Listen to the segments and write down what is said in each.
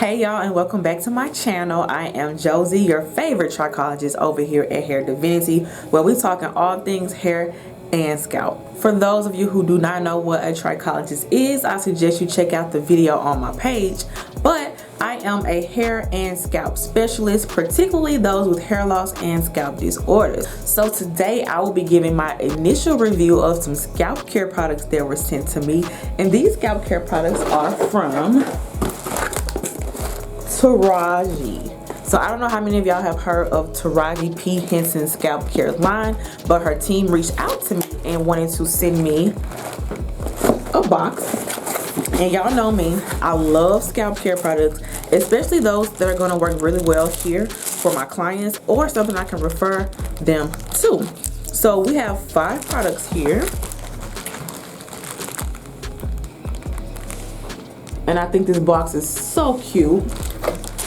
Hey y'all, and welcome back to my channel. I am Josie, your favorite trichologist over here at Hair Divinity, where we're talking all things hair and scalp. For those of you who do not know what a trichologist is, I suggest you check out the video on my page. But I am a hair and scalp specialist, particularly those with hair loss and scalp disorders. So today I will be giving my initial review of some scalp care products that were sent to me. And these scalp care products are from Taraji. So I don't know how many of y'all have heard of Taraji P. Henson's Scalp Care line, but her team reached out to me and wanted to send me a box. And y'all know me, I love scalp care products, especially those that are going to work really well here for my clients or something I can refer them to. So we have 5 products here. And I think this box is so cute.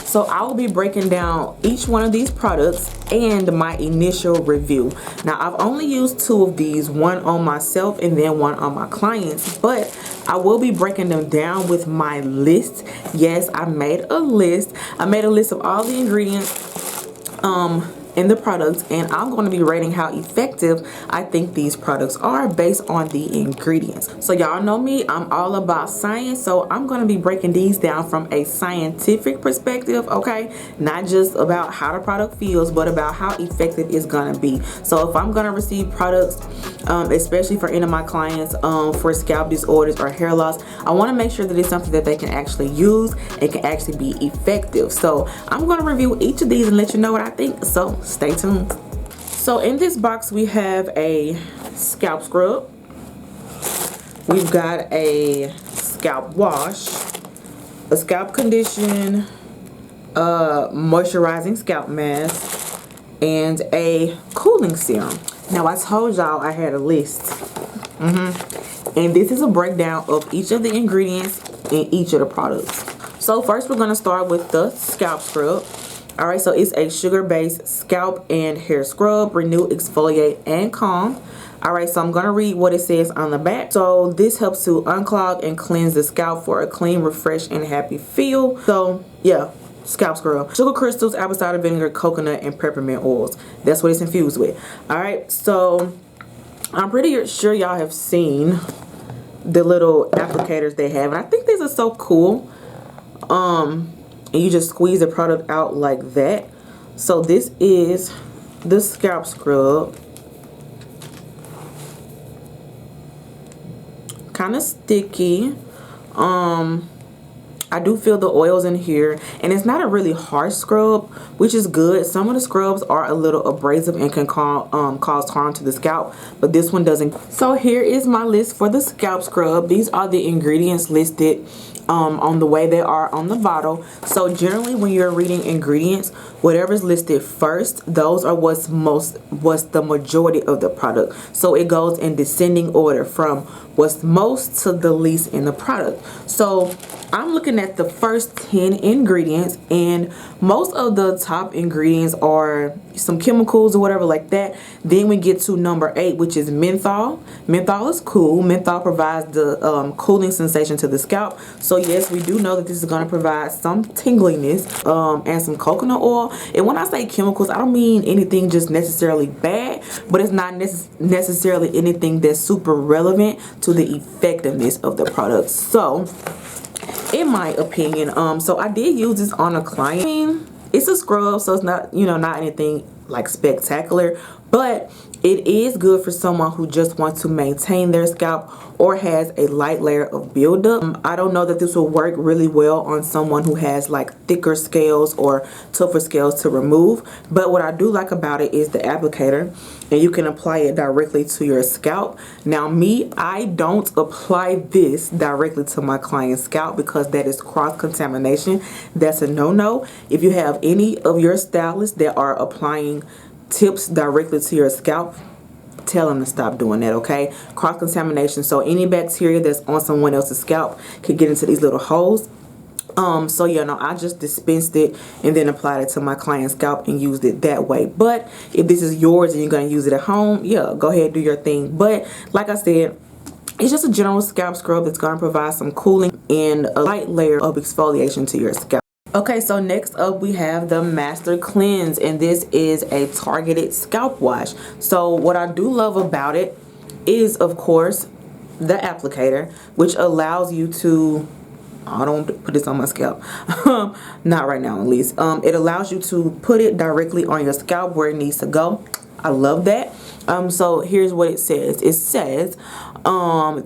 So I will be breaking down each one of these products and my initial review. Now I've only used 2 of these, one on myself and then one on my clients, but I will be breaking them down with my list. Yes, I made a list. I made a list of all the ingredients in the products, and I'm going to be rating how effective I think these products are based on the ingredients. So y'all know me, I'm all about science, so I'm going to be breaking these down from a scientific perspective, okay? Not just about how the product feels, but about how effective it's going to be. So if I'm going to receive products, especially for any of my clients for scalp disorders or hair loss, I want to make sure that it's something that they can actually use and can actually be effective. So I'm going to review each of these and let you know what I think. So stay tuned. So in this box we have a scalp scrub, we've got a scalp wash, a scalp condition, moisturizing scalp mask, and a cooling serum. Now I told y'all I had a list, and this is a breakdown of each of the ingredients in each of the products. So first we're going to start with the scalp scrub. Alright, so it's a sugar-based scalp and hair scrub, renew, exfoliate, and calm. Alright, so I'm going to read what it says on the back. So this helps to unclog and cleanse the scalp for a clean, refreshed, and happy feel. So yeah, scalp scrub. Sugar crystals, apple cider vinegar, coconut, and peppermint oils. That's what it's infused with. Alright, so I'm pretty sure y'all have seen the little applicators they have. And I think these are so cool. And you just squeeze the product out like that. So this is the scalp scrub. Kind of sticky. I do feel the oils in here, and it's not a really harsh scrub, which is good. Some of the scrubs are a little abrasive and can cause harm to the scalp, but this one doesn't. So here is my list for the scalp scrub. These are the ingredients listed on the way they are on the bottle. So generally when you're reading ingredients, whatever's listed first, those are what's the majority of the product. So it goes in descending order from what's most to the least in the product. So I'm looking at the first 10 ingredients, and most of the top ingredients are some chemicals or whatever like that. Then we get to number 8, which is menthol. Menthol is cool. Menthol provides the cooling sensation to the scalp. So yes, we do know that this is going to provide some tingliness, and some coconut oil. And when I say chemicals, I don't mean anything just necessarily bad, but it's not necessarily anything that's super relevant to the effectiveness of the product. So in my opinion, so I did use this on a client. I mean, it's a scrub, so it's not, not anything like spectacular, but it is good for someone who just wants to maintain their scalp or has a light layer of buildup. I don't know that this will work really well on someone who has like thicker scales or tougher scales to remove, but what I do like about it is the applicator, and you can apply it directly to your scalp. Now me, I don't apply this directly to my client's scalp because that is cross-contamination. That's a no-no. If you have any of your stylists that are applying tips directly to your scalp, tell them to stop doing that, okay? Cross-contamination, so any bacteria that's on someone else's scalp could get into these little holes. So yeah, no, I just dispensed it and then applied it to my client's scalp and used it that way. But if this is yours and you're going to use it at home, yeah, go ahead, do your thing. But like I said, it's just a general scalp scrub that's going to provide some cooling and a light layer of exfoliation to your scalp. Okay, so next up we have the Master Cleanse, and this is a targeted scalp wash. So what I do love about it is, of course, the applicator, which allows you to, I don't put this on my scalp, not right now at least. It allows you to put it directly on your scalp where it needs to go. I love that. So here's what it says. It says,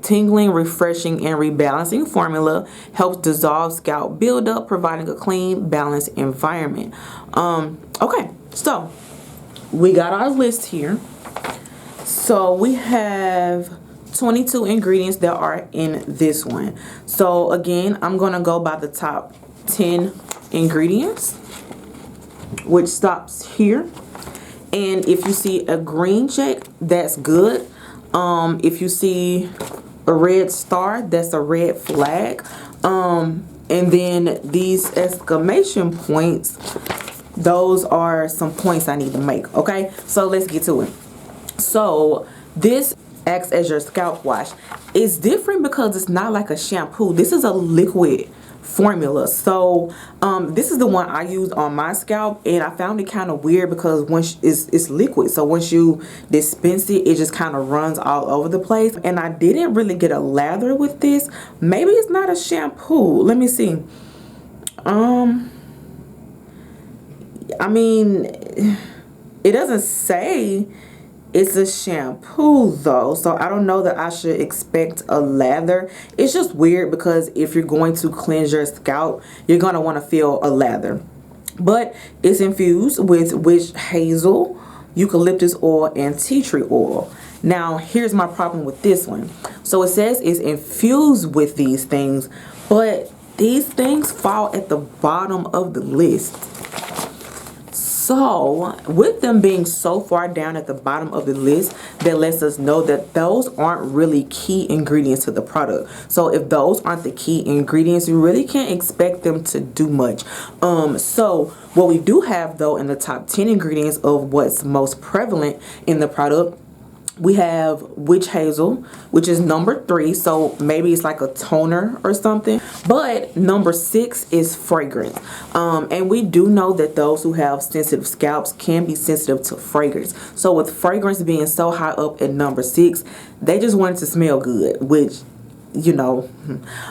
tingling, refreshing, and rebalancing formula helps dissolve scalp buildup, providing a clean, balanced environment. Okay, so we got our list here. So we have 22 ingredients that are in this one. So again, I'm gonna go by the top 10 ingredients, which stops here. And if you see a green check, that's good. If you see a red star, that's a red flag. And then these exclamation points, those are some points I need to make. Okay, so let's get to it. So this acts as your scalp wash. It's different because it's not like a shampoo. This is a liquid formula. So this is the one I used on my scalp, and I found it kind of weird because once it's liquid, so once you dispense it, it just kind of runs all over the place. And I didn't really get a lather with this. Maybe it's not a shampoo. Let me see. I mean, it doesn't say it's a shampoo though, so I don't know that I should expect a lather. It's just weird because if you're going to cleanse your scalp, you're going to want to feel a lather. But it's infused with witch hazel, eucalyptus oil, and tea tree oil. Now, here's my problem with this one. So it says it's infused with these things, but these things fall at the bottom of the list. So with them being so far down at the bottom of the list, that lets us know that those aren't really key ingredients to the product. So if those aren't the key ingredients, you really can't expect them to do much. So what we do have though in the top 10 ingredients of what's most prevalent in the product, we have witch hazel, which is number 3, so maybe it's like a toner or something. But number 6 is fragrance, and we do know that those who have sensitive scalps can be sensitive to fragrance. So with fragrance being so high up at number 6, they just wanted to smell good, which, you know,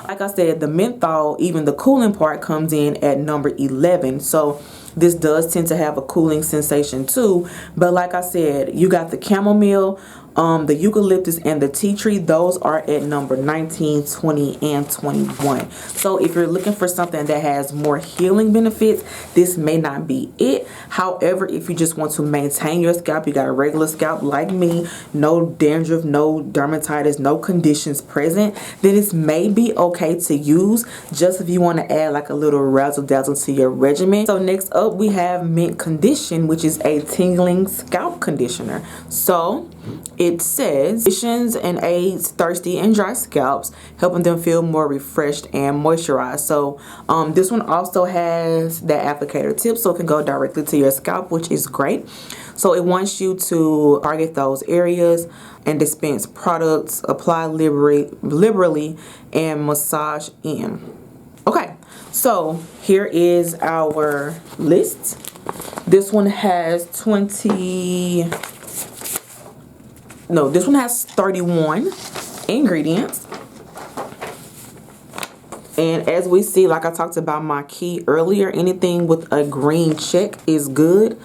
like I said, the menthol, even the cooling part, comes in at number 11. So this does tend to have a cooling sensation too. But like I said, you got the chamomile, the eucalyptus, and the tea tree. Those are at number 19, 20, and 21. So if you're looking for something that has more healing benefits, this may not be it. However, if you just want to maintain your scalp, you got a regular scalp like me, no dandruff, no dermatitis, no conditions present, then this may be okay to use, just if you want to add like a little razzle dazzle to your regimen. So next up we have Mint Condition, which is a tingling scalp conditioner. So it says conditions and aids thirsty and dry scalps, helping them feel more refreshed and moisturized. So this one also has that applicator tip, so it can go directly to your scalp, which is great. So it wants you to target those areas and dispense products, apply liberally, and massage in. Okay, so here is our list. This one has 31 ingredients. And as we see, like I talked about my key earlier, anything with a green check is good.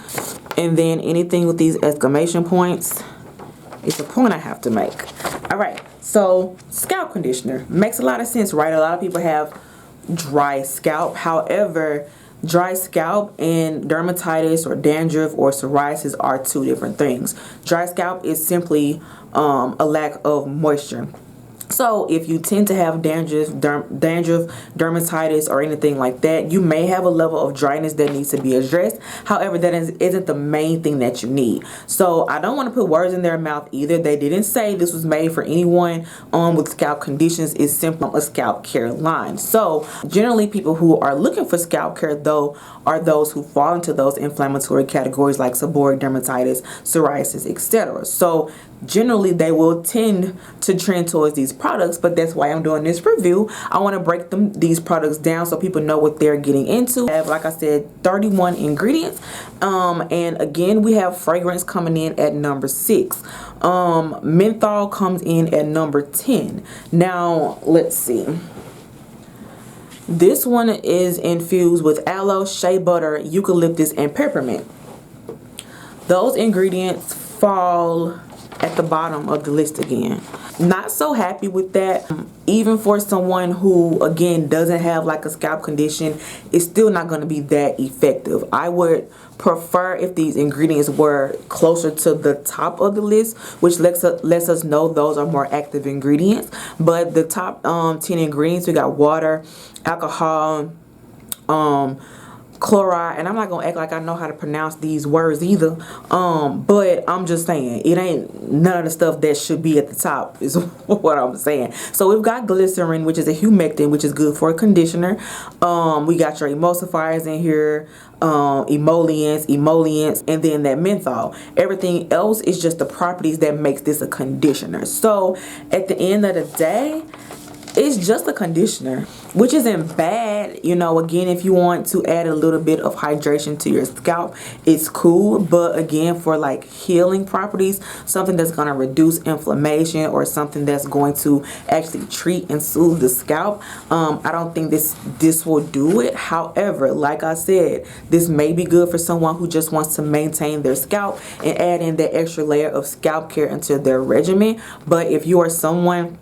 And then anything with these exclamation points, it's a point I have to make. All right, so scalp conditioner makes a lot of sense, right? A lot of people have dry scalp. However, dry scalp and dermatitis or dandruff or psoriasis are 2 different things. Dry scalp is simply a lack of moisture. So if you tend to have dandruff, dermatitis, or anything like that, you may have a level of dryness that needs to be addressed. However, that isn't the main thing that you need. So I don't want to put words in their mouth either. They didn't say this was made for anyone with scalp conditions. It's simply a scalp care line. So generally people who are looking for scalp care though are those who fall into those inflammatory categories like seborrheic dermatitis, psoriasis, etc. So generally they will tend to trend towards these products, but that's why I'm doing this review. I want to break these products down so people know what they're getting into. I have, like I said, 31 ingredients, and again we have fragrance coming in at number 6. Menthol comes in at number 10. Now let's see. This one is infused with aloe, shea butter, eucalyptus, and peppermint. Those ingredients fall at the bottom of the list again. Not so happy with that. Even for someone who, again, doesn't have like a scalp condition, it's still not going to be that effective. I would prefer if these ingredients were closer to the top of the list, which lets us know those are more active ingredients. But the top 10 ingredients, we got water, alcohol, chloride, and I'm not gonna act like I know how to pronounce these words either, but I'm just saying it ain't none of the stuff that should be at the top is what I'm saying. So we've got glycerin, which is a humectant, which is good for a conditioner. We got your emulsifiers in here, emollients, and then that menthol. Everything else is just the properties that makes this a conditioner. So at the end of the day, it's just a conditioner, which isn't bad. You know, again, if you want to add a little bit of hydration to your scalp, it's cool. But again, for like healing properties, something that's going to reduce inflammation or something that's going to actually treat and soothe the scalp, I don't think this will do it. However, like I said, this may be good for someone who just wants to maintain their scalp and add in that extra layer of scalp care into their regimen. But if you are someone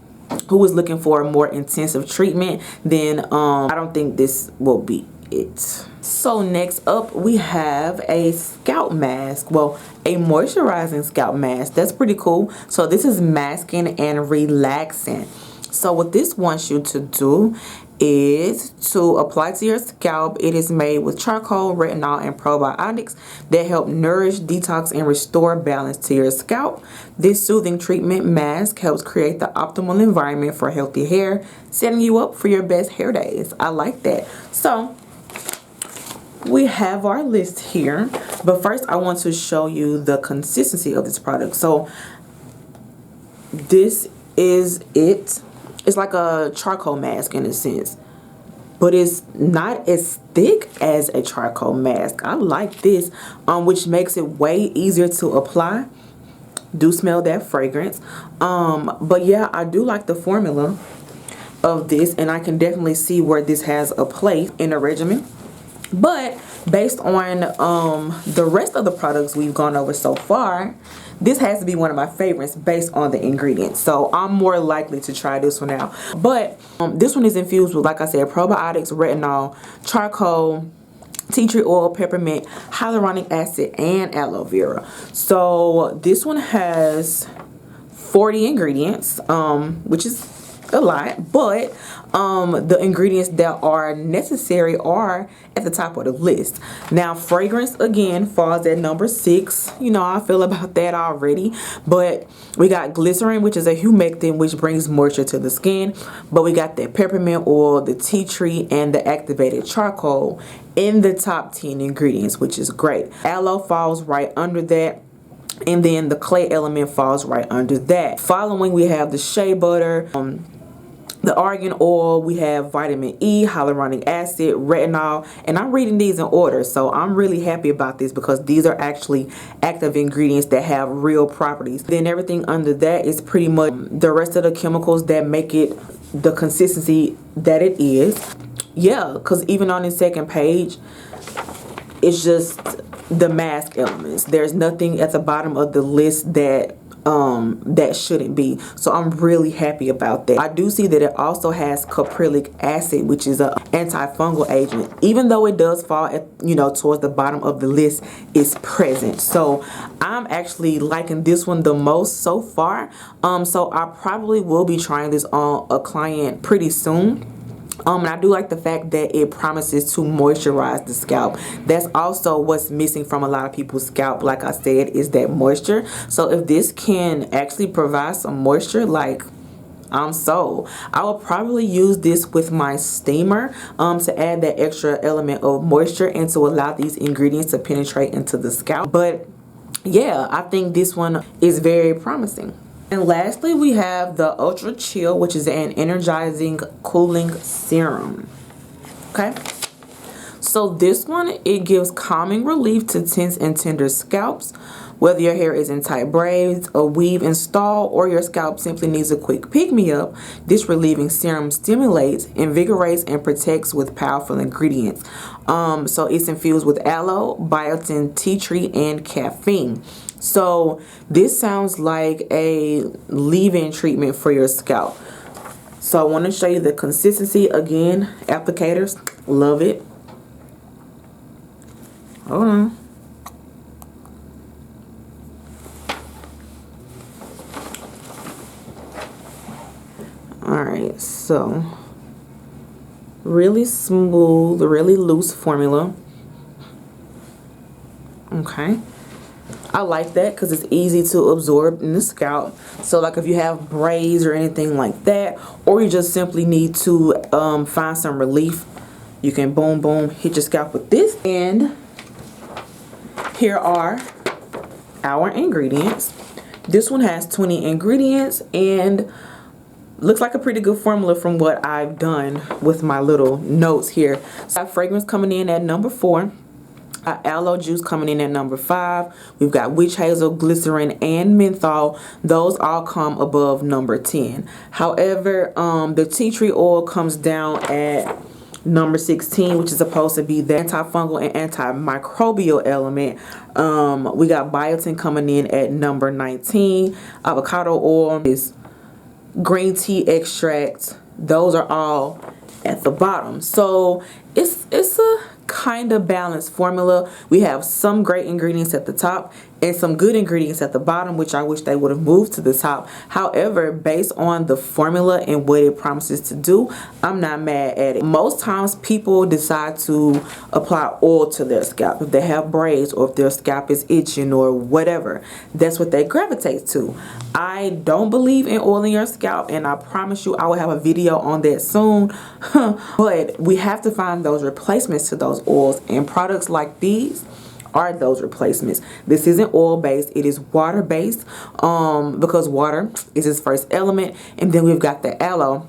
who is looking for a more intensive treatment, then I don't think this will be it. So next up we have a scalp mask, well, a moisturizing scalp mask. That's pretty cool. So this is masking and relaxing. So what this wants you to do is to apply to your scalp. It is made with charcoal, retinol, and probiotics that help nourish, detox, and restore balance to your scalp. This soothing treatment mask helps create the optimal environment for healthy hair, setting you up for your best hair days. I like that. So we have our list here, but first I want to show you the consistency of this product. So this is it. It's like a charcoal mask in a sense, but it's not as thick as a charcoal mask. I like this, which makes it way easier to apply. Do smell that fragrance. But yeah, I do like the formula of this, and I can definitely see where this has a place in a regimen. But based on the rest of the products we've gone over so far, this has to be one of my favorites based on the ingredients. So I'm more likely to try this one out. But this one is infused with, like I said, probiotics, retinol, charcoal, tea tree oil, peppermint, hyaluronic acid, and aloe vera. So this one has 40 ingredients, which is a lot, but the ingredients that are necessary are at the top of the list. Now fragrance again falls at number 6. You know how I feel about that already. But we got glycerin, which is a humectant, which brings moisture to the skin. But we got the peppermint oil, the tea tree, and the activated charcoal in the top 10 ingredients, which is great. Aloe falls right under that, and then the clay element falls right under that. Following, we have the shea butter, the argan oil, we have vitamin E, hyaluronic acid, retinol, and I'm reading these in order, so I'm really happy about this because these are actually active ingredients that have real properties. Then everything under that is pretty much the rest of the chemicals that make it the consistency that it is. Yeah, because even on the second page, it's just the mask elements. There's nothing at the bottom of the list that shouldn't be. So I'm really happy about that. I do see that it also has caprylic acid, which is an antifungal agent. Even though it does fall at, you know, towards the bottom of the list, it's present. So I'm actually liking this one the most so far. So I probably will be trying this on a client pretty soon. And I do like the fact that it promises to moisturize the scalp. That's also what's missing from a lot of people's scalp, like I said, is that moisture. So if this can actually provide some moisture, like, I'm sold. I will probably use this with my steamer to add that extra element of moisture and to allow these ingredients to penetrate into the scalp. But yeah, I think this one is very promising. And lastly, we have the Ultra Chill, which is an energizing cooling serum. Okay. So this one, it gives calming relief to tense and tender scalps. Whether your hair is in tight braids, a weave installed, or your scalp simply needs a quick pick-me-up, this relieving serum stimulates, invigorates, and protects with powerful ingredients. So it's infused with aloe, biotin, tea tree, and caffeine. So this sounds like a leave-in treatment for your scalp. So I want to show you the consistency again. Applicators, love it. Hold on. Alright, so really smooth, really loose formula. Okay. I like that because it's easy to absorb in the scalp. So like if you have braids or anything like that, or you just simply need to find some relief, you can boom, boom, hit your scalp with this. And here are our ingredients. This one has 20 ingredients and looks like a pretty good formula from what I've done with my little notes here. So I have fragrance coming in at number 4. Aloe juice coming in at number 5. We've got witch hazel, glycerin, and menthol. Those all come above number 10. However, the tea tree oil comes down at number 16, which is supposed to be the antifungal and antimicrobial element. We got biotin coming in at number 19. Avocado oil is green tea extract. Those are all at the bottom. So it's a kind of balanced formula. We have some great ingredients at the top and some good ingredients at the bottom, which I wish they would have moved to the top. However, based on the formula and what it promises to do, I'm not mad at it. Most times people decide to apply oil to their scalp if they have braids or if their scalp is itching or whatever. That's what they gravitate to. I don't believe in oiling your scalp, and I promise you I will have a video on that soon. But we have to find those replacements to those oils, and products like these are those replacements. This isn't oil based, it is water based, because water is its first element, and then we've got the aloe,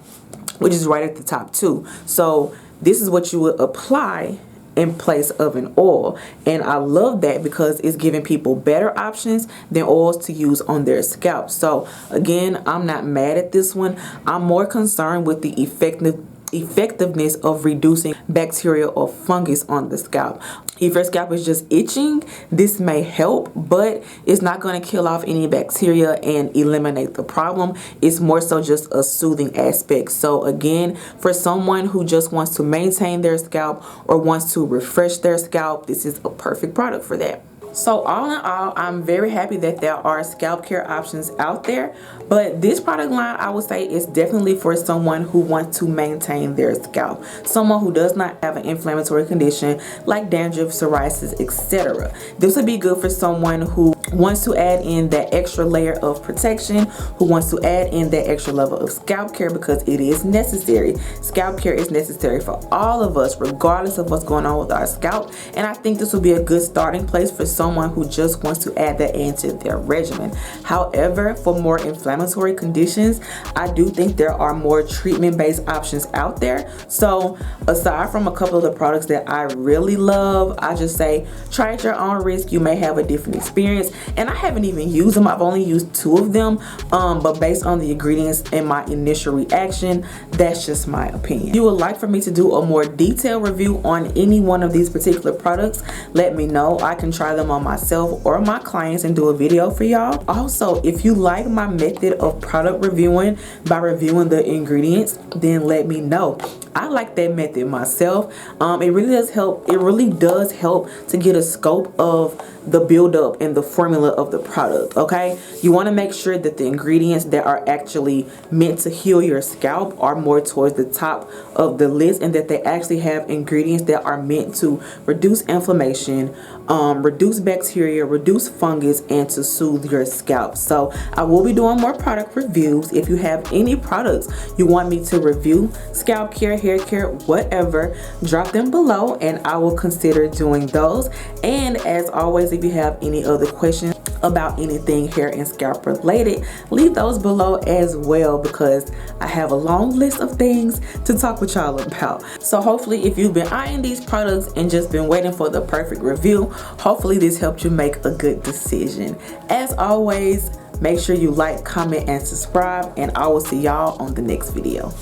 which is right at the top too. So this is what you would apply in place of an oil, and I love that because it's giving people better options than oils to use on their scalp. So again, I'm not mad at this one. I'm more concerned with the effectiveness of reducing bacteria or fungus on the scalp. If your scalp is just itching, this may help, but it's not going to kill off any bacteria and eliminate the problem. It's more so just a soothing aspect. So again, for someone who just wants to maintain their scalp or wants to refresh their scalp, this is a perfect product for that. So all in all, I'm very happy that there are scalp care options out there, but this product line, I would say, is definitely for someone who wants to maintain their scalp, someone who does not have an inflammatory condition like dandruff, psoriasis, etc. This would be good for someone who wants to add in that extra layer of protection, who wants to add in that extra level of scalp care, because it is necessary. Scalp care is necessary for all of us, regardless of what's going on with our scalp, and I think this will be a good starting place for someone who just wants to add that into their regimen. However, for more inflammatory conditions, I do think there are more treatment-based options out there. So aside from a couple of the products that I really love, I just say try at your own risk. You may have a different experience, and I haven't even used them. I've only used 2 of them, but based on the ingredients and my initial reaction, that's just my opinion. If you would like for me to do a more detailed review on any one of these particular products, let me know. I can try them on myself or my clients and do a video for y'all. Also, if you like my method of product reviewing by reviewing the ingredients, then let me know. I like that method myself. It really does help. It really does help to get a scope of the buildup and the formula of the product. Okay, you want to make sure that the ingredients that are actually meant to heal your scalp are more towards the top of the list, and that they actually have ingredients that are meant to reduce inflammation, reduce bacteria, reduce fungus, and to soothe your scalp. So I will be doing more product reviews. If you have any products you want me to review, scalp care, hair care, whatever, drop them below and I will consider doing those. And as always, if you have any other questions about anything hair and scalp related, leave those below as well, because I have a long list of things to talk with y'all about. So hopefully, if you've been eyeing these products and just been waiting for the perfect review, hopefully this helped you make a good decision. As always, make sure you like, comment, and subscribe, and I will see y'all on the next video.